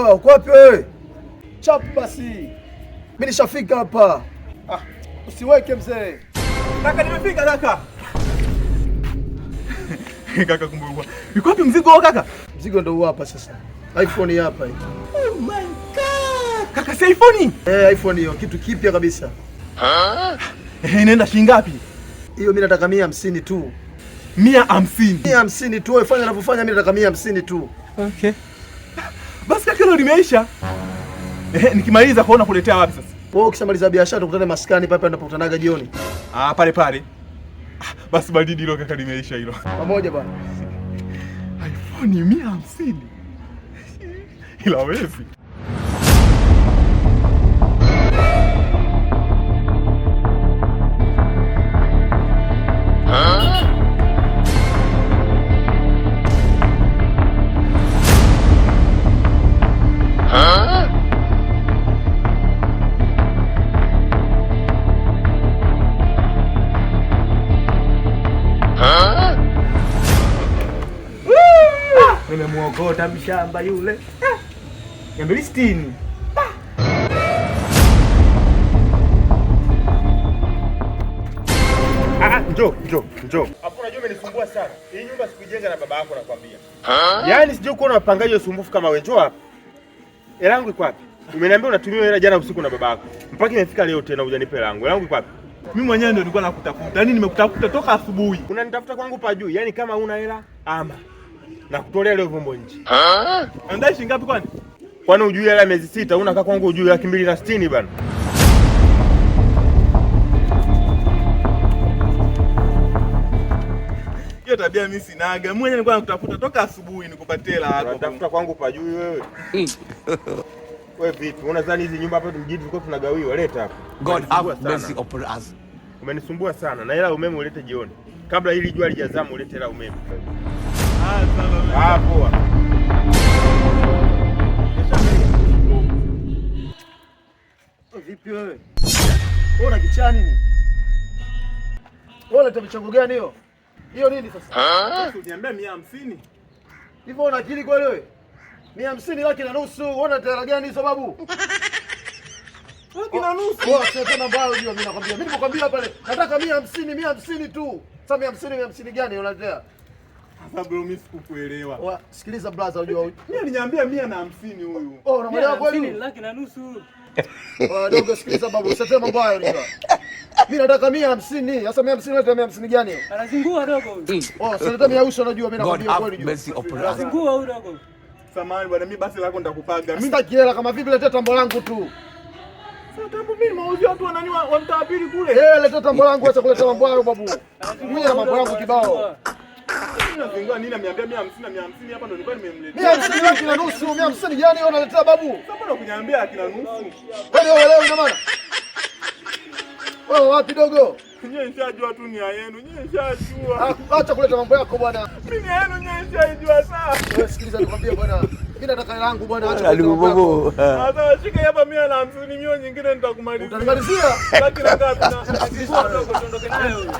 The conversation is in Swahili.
Poa, uko wapi wewe? Chap basi. Mimi nishafika hapa. Usiweke mzee. Kaka nimefika kaka. Kaka kumbe. Yuko wapi mzigo kaka? Mzigo ndio huu hapa sasa. iPhone hapa hii. Oh my god. Kaka si iPhone? iPhone hiyo kitu kipya kabisa. Inaenda shilingi ngapi? Hiyo mimi nataka 150 tu. 150. 150 tu. Wewe fanya unavyofanya, mimi nataka 150 tu. Okay. Basi kaka hilo limeisha. Nikimaliza kuona kuletea wapi sasa? Wewe ukishamaliza biashara tukutane maskani pale tunapokutanaga jioni. Pale pale. Basi baridi hilo kaka limeisha hilo. Pamoja bwana. iPhone 150. Ila wewe. Nimemuokota mshamba yule. 260. Njoo. Hapo unajua umenisumbua sana. Hii nyumba sikujenga na baba yako nakwambia. Yaani sijui kuona wapangaji wasumbufu kama wewe. Njoo hapa. Hela yangu iko wapi? Umeniambia unatumia hela jana usiku na baba yako. Mpaka imefika leo tena hujanipa hela yangu. Hela yangu iko wapi? Mimi mwenyewe ndio nilikuwa nakutafuta. Yaani nimekutafuta toka asubuhi. Unanitafuta kwangu pa juu. Yaani kama huna hela ama nakutolea leo vumbo nje. Anadai shilingi ngapi kwani? Kwani hujui hela miezi 6 unakaa kwangu hujui 260 bana. Hiyo tabia mimi sinaga. Mimi mwenyewe nilikuwa nakutafuta toka asubuhi nikupatie hela yako. Unatafuta kwangu pa juu wewe. Wewe vipi? Unadhani hizi nyumba hapa mjini tulikuwa tunagawiwa? Leta hapa. God have mercy upon us. Umenisumbua sana. Na hela umeme ulete jioni. Kabla hili jua lijazama ulete hela umeme. Sawa. Poa. Vipi wewe? Wewe una kichaa nini? Wewe unaleta michango gani hiyo? Hiyo nini sasa? Uniambia 150. Hivyo una akili kweli wewe? 150 laki na nusu. Wewe unataka hela gani sababu? Laki na nusu. Wewe sasa mambo hayo ndio mimi nakwambia. Mimi nimekwambia pale nataka 150 tu. Sasa 150 gani unaletea? Sasa bro mimi sikukuelewa. Sikiliza brother, unajua mimi aliniambia 150 huyu. Unamwelewa kweli? Laki na nusu. Dogo sikiliza babu, usiseme mambo hayo unajua. Mimi nataka 150. Sasa 150 leta 150 gani hiyo? Anazingua dogo. Sasa leta 100 unajua mimi nakwambia kweli. Anazingua huyu dogo. Samahani bwana, mimi basi lako nitakupaga. Mimi sitaki hela kama vipi, leta tambo langu tu. Sasa tambo mimi mauzi watu wanani wa mtaabiri kule. Leta tambo langu, acha kuleta mambo hayo babu. Mimi na mambo yangu kibao. Unazingua nini? Niambia 150 na 150 hapa ndo nilikuwa nimemletea. 150 laki na nusu, 150 gani wewe unaletea babu? Sasa mbona kuniambia laki na nusu? Wewe leo ina maana? Wewe wapi dogo? Nyie nishajua tu nia yenu. Nyie nishajua. Acha kuleta mambo yako bwana. Mimi nia yenu nyie nishajua sawa. Wewe sikiliza nikwambie bwana. Mimi nataka hela yangu bwana, acha kuleta mambo yako. Sasa shika hapa 150 mio nyingine nitakumalizia. Utanimalizia? Laki na ngapi na? Dogo tuondoke nayo.